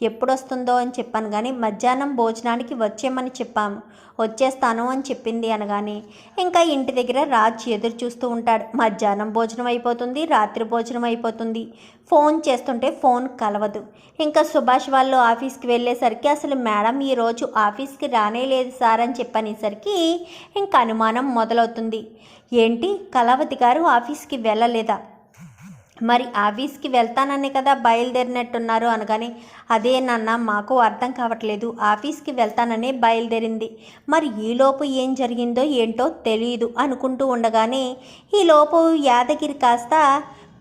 ఎప్పుడు వస్తుందో అని చెప్పాను కానీ మధ్యాహ్నం భోజనానికి వచ్చేయమని చెప్పాము, వచ్చేస్తాను అని చెప్పింది అనగానే ఇంకా ఇంటి దగ్గర రాజ్ ఎదురు చూస్తూ ఉంటాడు. మధ్యాహ్నం భోజనం అయిపోతుంది, రాత్రి భోజనం అయిపోతుంది, ఫోన్ చేస్తుంటే ఫోన్ కలవదు. ఇంకా సుభాష్ వాళ్ళు ఆఫీస్కి వెళ్ళేసరికి అసలు మేడం ఈరోజు ఆఫీస్కి రానే లేదు సార్ అని చెప్పనేసరికి ఇంకా అనుమానం మొదలవుతుంది. ఏంటి కళావతి గారు ఆఫీస్కి వెళ్ళలేదా, మరి ఆఫీస్కి వెళ్తాననే కదా బయలుదేరినట్టున్నారు అనగానే అదే నాన్న మాకు అర్థం కావట్లేదు, ఆఫీస్కి వెళ్తాననే బయలుదేరింది, మరి ఈలోపు ఏం జరిగిందో ఏంటో తెలియదు అనుకుంటూ ఉండగానే ఈలోపు యాదగిరి కాస్త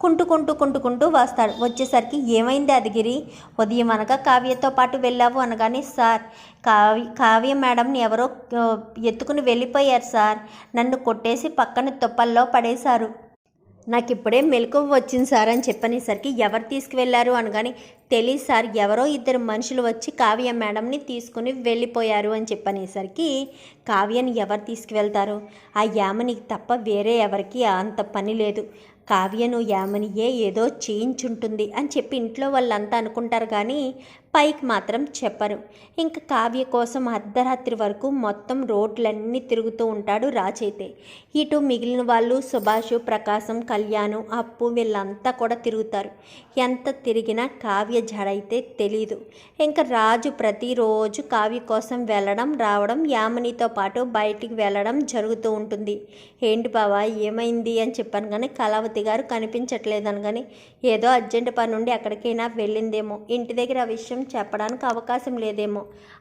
కుంటుకుంటూ వస్తాడు. వచ్చేసరికి ఏమైంది యాదగిరి, ఉదయం అనగా కావ్యతో పాటు వెళ్ళావు అనగానే సార్ కావ్య మేడంని ఎవరో ఎత్తుకుని వెళ్ళిపోయారు సార్, నన్ను కొట్టేసి పక్కన తుప్పల్లో పడేశారు, నాకు ఇప్పుడే మెలకువ వచ్చింది సార్ అని చెప్పనేసరికి ఎవరు తీసుకువెళ్ళారు అనగాని తెలియదు సార్, ఎవరో ఇద్దరు మనుషులు వచ్చి కావ్య మేడంని తీసుకుని వెళ్ళిపోయారు అని చెప్పనేసరికి కావ్యని ఎవరు తీసుకువెళ్తారు, ఆ యామనికి తప్ప వేరే ఎవరికి అంత పని లేదు, కావ్యను యామనియే ఏదో చేయించుంటుంది అని చెప్పి ఇంట్లో వాళ్ళంతా అనుకుంటారు కానీ పైకి మాత్రం చెప్పరు. ఇంకా కావ్య కోసం అర్ధరాత్రి వరకు మొత్తం రోడ్లన్నీ తిరుగుతూ ఉంటాడు రాజైతే. ఇటు మిగిలిన వాళ్ళు సుభాష్, ప్రకాశం, కళ్యాణ్, అప్పు వీళ్ళంతా కూడా తిరుగుతారు. ఎంత తిరిగినా కావ్య జడైతే తెలీదు. ఇంకా రాజు ప్రతిరోజు కావ్య కోసం వెళ్ళడం రావడం, యామినితో పాటు బయటికి వెళ్ళడం జరుగుతూ ఉంటుంది. ఏంటి బావా ఏమైంది అని చెప్పాను కానీ కళావతి గారు కనిపించట్లేదని కానీ ఏదో అర్జెంట్ పని నుండి ఎక్కడికైనా వెళ్ళిందేమో, ఇంటి దగ్గర ఆ విషయం చెప్పడానికి అవకాశం లేదేమో,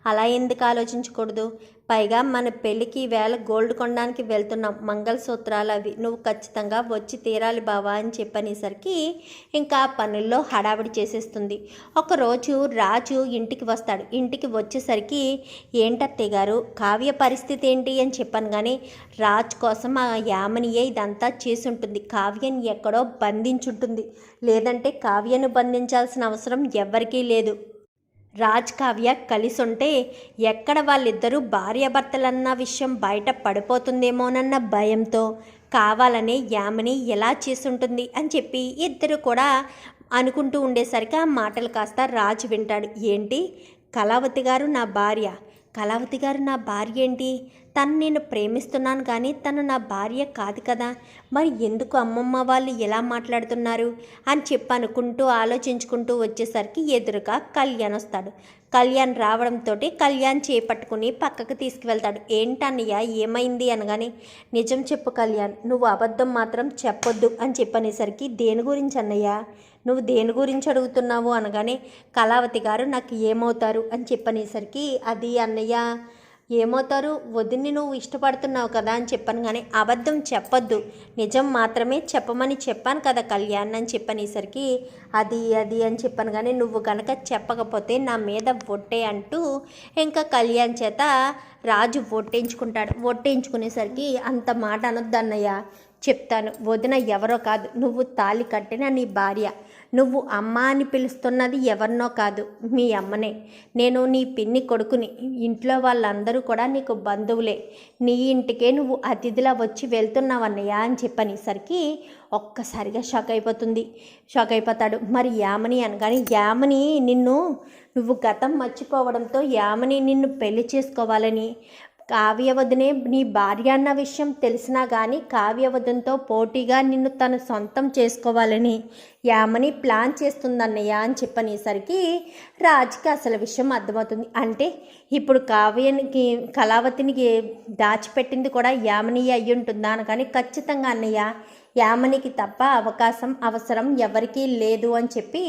అలా ఎందుకు ఆలోచించకూడదు, పైగా మన పెళ్ళికి వేళ గోల్డ్ కొనడానికి వెళ్తున్నాం, మంగళసూత్రాలు అవి నువ్వు ఖచ్చితంగా వచ్చి తీరాలి బావా అని చెప్పనేసరికి ఇంకా పనుల్లో హడావిడి చేసేస్తుంది. ఒకరోజు రాజు ఇంటికి వస్తాడు. ఇంటికి వచ్చేసరికి ఏంటత్తయ్య గారు కావ్య పరిస్థితి ఏంటి అని చెప్పాను కానీ రాజ్ కోసం ఆ యామనియే ఇదంతా చేసి ఉంటుంది, కావ్యని ఎక్కడో బంధించుంటుంది, లేదంటే కావ్యను బంధించాల్సిన అవసరం ఎవ్వరికీ లేదు, రాజ్ కావ్య కలిసి ఉంటే ఎక్కడ వాళ్ళిద్దరూ భార్యాభర్తలన్న విషయం బయట పడిపోతుందేమోనన్న భయంతో కావాలనే యామిని ఎలా చేసుంటుంది అని చెప్పి ఇద్దరు కూడా అనుకుంటూ ఉండేసరికి ఆ మాటలు కాస్త రాజు వింటాడు. ఏంటి కళావతి గారు నా భార్య, కళావతి గారు నా భార్య ఏంటి, తను నేను ప్రేమిస్తున్నాను కానీ తను నా భార్య కాదు కదా, మరి ఎందుకు అమ్మమ్మ వాళ్ళు ఎలా మాట్లాడుతున్నారు అని చెప్పి అనుకుంటూ ఆలోచించుకుంటూ వచ్చేసరికి ఎదురుగా కళ్యాణ్ వస్తాడు. కళ్యాణ్ రావడంతో కళ్యాణ్ చేపట్టుకుని పక్కకు తీసుకువెళ్తాడు. ఏంటన్నయ్య ఏమైంది అనగానే నిజం చెప్పు కళ్యాణ్, నువ్వు అబద్ధం మాత్రం చెప్పొద్దు అని చెప్పనేసరికి దేని గురించి అన్నయ్య, నువ్వు దేని గురించి అడుగుతున్నావు అనగానే కళావతి గారు నాకు ఏమవుతారు అని చెప్పనేసరికి అది అన్నయ్య ఏమవుతారు, వదిన్ని నువ్వు ఇష్టపడుతున్నావు కదా అని చెప్పాను కానీ అబద్ధం చెప్పొద్దు, నిజం మాత్రమే చెప్పమని చెప్పాను కదా కళ్యాణ్ అని చెప్పనేసరికి అది అని చెప్పాను కానీ నువ్వు గనక చెప్పకపోతే నా మీద ఒట్టే అంటూ ఇంకా కళ్యాణ్ చేత రాజు ఒట్టేయించుకుంటాడు. ఒట్టేయించుకునేసరికి అంత మాట అనొద్దన్నయ్య, చెప్తాను, వదిన ఎవరో కాదు, నువ్వు తాళి కట్టిన నీ భార్య, నువ్వు అమ్మ అని పిలుస్తున్నది ఎవరినో కాదు మీ అమ్మనే, నేను నీ పిన్ని కొడుకుని, ఇంట్లో వాళ్ళందరూ కూడా నీకు బంధువులే, నీ ఇంటికే నువ్వు అతిథిలా వచ్చి వెళ్తున్నావన్నయ్య అని చెప్పనేసరికి ఒక్కసారిగా షాక్ అయిపోతాడు. మరి యామని అనగానే యామని నువ్వు గతం మర్చిపోవడంతో యామని నిన్ను పెళ్లి చేసుకోవాలని, కావ్యవదనే నీ భార్య అన్న విషయం తెలిసినా కానీ కావ్యవదంతో పోటీగా నిన్ను తను సొంతం చేసుకోవాలని యామని ప్లాన్ చేస్తుందన్నయ్య అని చెప్పనేసరికి రాజుకి అసలు విషయం అర్థమవుతుంది. అంటే ఇప్పుడు కావ్యానికి కళావతినికి దాచిపెట్టింది కూడా యామని అయ్యి ఉంటుందా అనగానే ఖచ్చితంగా అన్నయ్య, యామనికి తప్ప అవసరం ఎవరికీ లేదు అని చెప్పి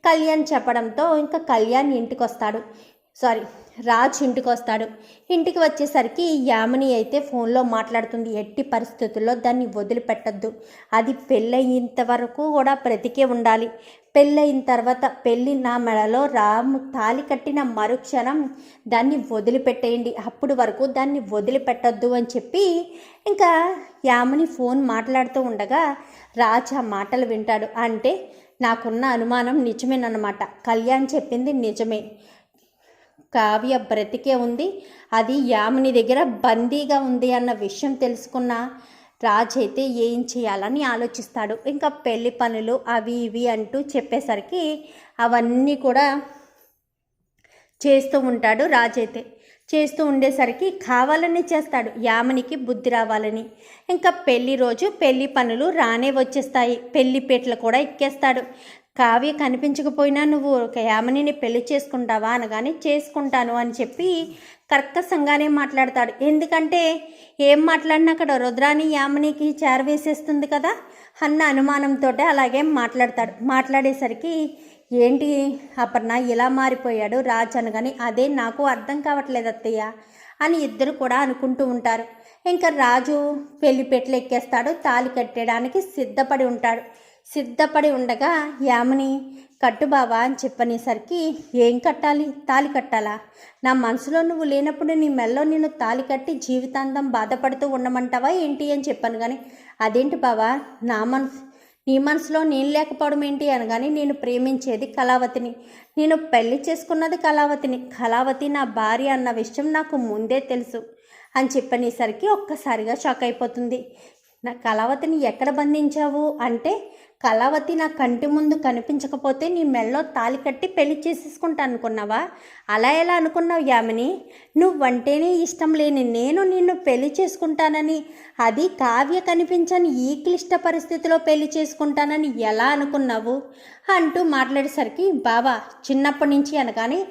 కళ్యాణ్ చెప్పడంతో ఇంకా కళ్యాణ్ రాజ్ ఇంటికి వస్తాడు. ఇంటికి వచ్చేసరికి యామిని అయితే ఫోన్లో మాట్లాడుతుంది. ఎట్టి పరిస్థితుల్లో దాన్ని వదిలిపెట్టద్దు, అది పెళ్ళయింత వరకు కూడా బ్రతికే ఉండాలి, పెళ్ళయిన తర్వాత పెళ్ళి నా మెడలో రాము తాలి కట్టిన మరుక్షణం దాన్ని వదిలిపెట్టేయండి, అప్పుడు వరకు దాన్ని వదిలిపెట్టద్దు అని చెప్పి ఇంకా యామిని ఫోన్ మాట్లాడుతూ ఉండగా రాజ్ ఆ మాటలు వింటాడు. అంటే నాకున్న అనుమానం నిజమేనన్నమాట, కళ్యాణ్ చెప్పింది నిజమే, కావ్య బ్రతికే ఉంది, అది యామిని దగ్గర బందీగా ఉంది అన్న విషయం తెలుసుకున్న రాజ్ అయితే ఏం చేయాలని ఆలోచిస్తాడు. ఇంకా పెళ్లి పనులు అవి ఇవి అంటూ చెప్పేసరికి అవన్నీ కూడా చేస్తూ ఉంటాడు రాజైతే. చేస్తూ ఉండేసరికి కావాలని చేస్తాడు, యామినికి బుద్ధి రావాలని. ఇంకా పెళ్లి రోజు పెళ్లి పనులు రానే వచ్చేస్తాయి, పెళ్లి పీటలు కూడా ఎక్కేస్తాడు. కావ్య కనిపించకపోయినా నువ్వు యామినిని పెళ్లి చేసుకుంటావా అనగానే చేసుకుంటాను అని చెప్పి కర్కశంగానే మాట్లాడతాడు. ఎందుకంటే ఏం మాట్లాడినా అక్కడ రుద్రాని యామినికి చేరవేసేస్తుంది కదా అన్న అనుమానంతో అలాగే మాట్లాడతాడు. మాట్లాడేసరికి ఏంటి అపర్ణ ఇలా మారిపోయాడు రాజ్ అనగాని, అదే నాకు అర్థం కావట్లేదు అత్తయ్య అని ఇద్దరు కూడా అనుకుంటూ ఉంటారు. ఇంకా రాజు పెళ్లిపెట్లు ఎక్కేస్తాడు, తాళి కట్టడానికి సిద్ధపడి ఉంటాడు. సిద్ధపడి ఉండగా యామిని కట్టు బావా అని చెప్పనేసరికి, ఏం కట్టాలి? తాళి కట్టాలా? నా మనసులో నువ్వు లేనప్పుడు నీ మెల్లో నేను తాళి కట్టి జీవితాంతం బాధపడుతూ ఉండమంటావా ఏంటి అని చెప్పాను. కానీ అదేంటి బావా, నీ మనసులో నేను లేకపోవడం ఏంటి అనగానే, నేను ప్రేమించేది కళావతిని, నేను పెళ్లి చేసుకున్నది కళావతిని, కళావతి నా భార్య అన్న విషయం నాకు ముందే తెలుసు అని చెప్పనేసరికి ఒక్కసారిగా షాక్ అయిపోతుంది. నా కళావతిని ఎక్కడ బంధించావు అంటే, కళావతి నా కంటి ముందు కనిపించకపోతే నీ మెళ్ళో తాళి కట్టి పెళ్లి చేసేసుకుంటా అనుకున్నావా? అలా ఎలా అనుకున్నావు యామిని? నువ్వంటేనే ఇష్టం లేని నేను నిన్ను పెళ్లి చేసుకుంటానని, అది కావ్య కనిపించని ఈ క్లిష్ట పరిస్థితిలో పెళ్లి చేసుకుంటానని ఎలా అనుకున్నావు అంటూ మాట్లాడేసరికి, బావా చిన్నప్పటి నుంచి అనగానే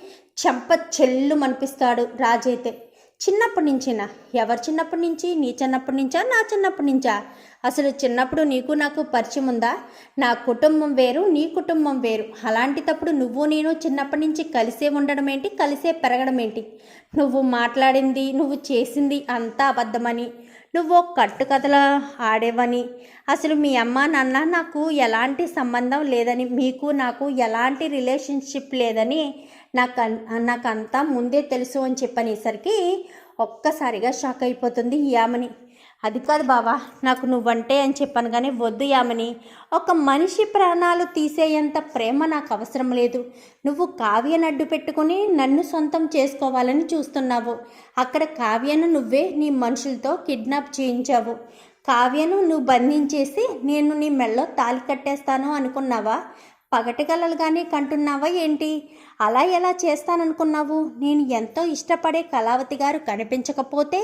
చెంప చెల్లు మనిపిస్తాడు రాజైతే. చిన్నప్పటి నుంచినా? ఎవరు చిన్నప్పటి నుంచి? నీ చిన్నప్పటి నుంచా నా చిన్నప్పటి నుంచా? అసలు చిన్నప్పుడు నీకు నాకు పరిచయం ఉందా? నా కుటుంబం వేరు, నీ కుటుంబం వేరు. అలాంటి తప్పుడు నువ్వు నేను చిన్నప్పటి నుంచి కలిసే ఉండడం ఏంటి, కలిసే పెరగడం ఏంటి? నువ్వు మాట్లాడింది, నువ్వు చేసింది అంతా అబద్ధమని, నువ్వు కట్టుకథలు ఆడేవని, అసలు మీ అమ్మ నాన్న నాకు ఎలాంటి సంబంధం లేదని, మీకు నాకు ఎలాంటి రిలేషన్షిప్ లేదని నాకంతా ముందే తెలుసు అని చెప్పనేసరికి ఒక్కసారిగా షాక్ అయిపోతుంది యామిని. అది కాదు బావా, నాకు నువ్వంటే అని చెప్పాను కానీ, వద్దు యామిని, ఒక మనిషి ప్రాణాలు తీసేంత ప్రేమ నాకు అవసరం లేదు. నువ్వు కావ్యను అడ్డు పెట్టుకుని నన్ను సొంతం చేసుకోవాలని చూస్తున్నావు. అక్కడ కావ్యను నువ్వే నీ మనుషులతో కిడ్నాప్ చేయించావు. కావ్యను నువ్వు బంధించేసి నేను నీ మెళ్ళో తాళి కట్టేస్తాను అనుకున్నావా? పగటికలలుగానే కంటున్నావా ఏంటి? అలా ఎలా చేస్తాననుకున్నావు? నేను ఎంతో ఇష్టపడే కళావతి గారు కనిపించకపోతే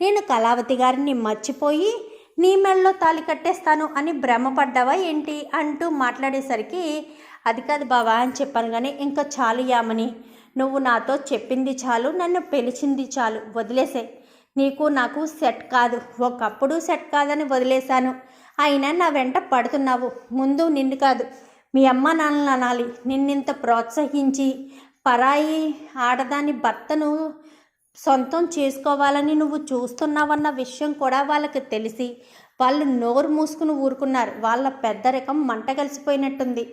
నేను కళావతి గారిని మర్చిపోయి నీ మెళ్ళలో తాళి కట్టేస్తాను అని భ్రమపడ్డావా ఏంటి అంటూ మాట్లాడేసరికి, అది కాదు బావా అని చెప్పాను కానీ, ఇంకా చాలు యామని, నువ్వు నాతో చెప్పింది చాలు, నన్ను పిలిచింది చాలు, వదిలేసే. నీకు నాకు సెట్ కాదు, ఒకప్పుడు సెట్ కాదని వదిలేశాను, అయినా నా వెంట పడుతున్నావు. ముందు నిన్ను కాదు మీ అమ్మ నాన్నలు అనాలి. నిన్నింత ప్రోత్సహించి పరాయి ఆడదాని భర్తను సొంతం చేసుకోవాలని నువ్వు చూస్తున్నావన్న విషయం కూడా వాళ్ళకి తెలిసి వాళ్ళు నోరు మూసుకుని ఊరుకున్నారు. వాళ్ళ పెద్దరికం మంట కలిసిపోయినట్టుంది.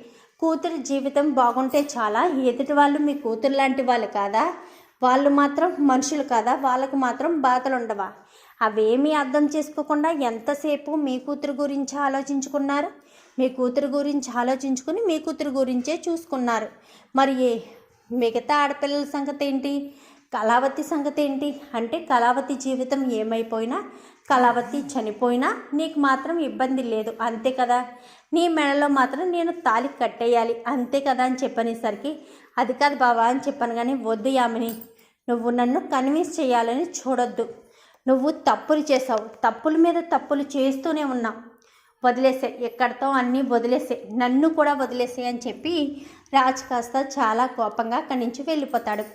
కూతురి జీవితం బాగుంటే చాలా, ఎదుటి వాళ్ళు మీ కూతురు లాంటి వాళ్ళు కాదా? వాళ్ళు మాత్రం మనుషులు కాదా? వాళ్ళకు మాత్రం బాధలు ఉండవా? అవేమీ అర్థం చేసుకోకుండా ఎంతసేపు మీ కూతురు గురించి ఆలోచించుకున్నారు. మీ కూతురు గురించి ఆలోచించుకుని మీ కూతురు గురించే చూసుకున్నారు. మరి మిగతా ఆడపిల్లల సంగతి ఏంటి? కళావతి సంగతి ఏంటి అంటే, కళావతి జీవితం ఏమైపోయినా, కళావతి చనిపోయినా నీకు మాత్రం ఇబ్బంది లేదు అంతే కదా? నీ మెడలో మాత్రం నేను తాళి కట్టేయాలి అంతే కదా అని చెప్పనేసరికి, అది కాదు బావా అని చెప్పాను కానీ, వద్దు యామిని, నువ్వు నన్ను కన్విన్స్ చేయాలని చూడొద్దు. నువ్వు తప్పులు చేసావు, తప్పుల మీద తప్పులు చేస్తూనే ఉన్నావు. వదిలేసే, ఎక్కడితో అన్నీ వదిలేసే, నన్ను కూడా వదిలేసే అని చెప్పి రాజ్ కాస్త చాలా కోపంగా అక్కడి నుంచి వెళ్ళిపోతాడు.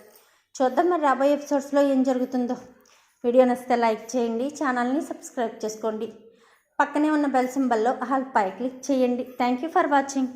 చూద్దాం మరి రాబోయే ఎపిసోడ్స్లో ఏం జరుగుతుందో. వీడియో నచ్చితే లైక్ చేయండి, ఛానల్ని సబ్స్క్రైబ్ చేసుకోండి, పక్కనే ఉన్న బెల్ సింబల్లో ఆల్ పై క్లిక్ చేయండి. Thank you for watching.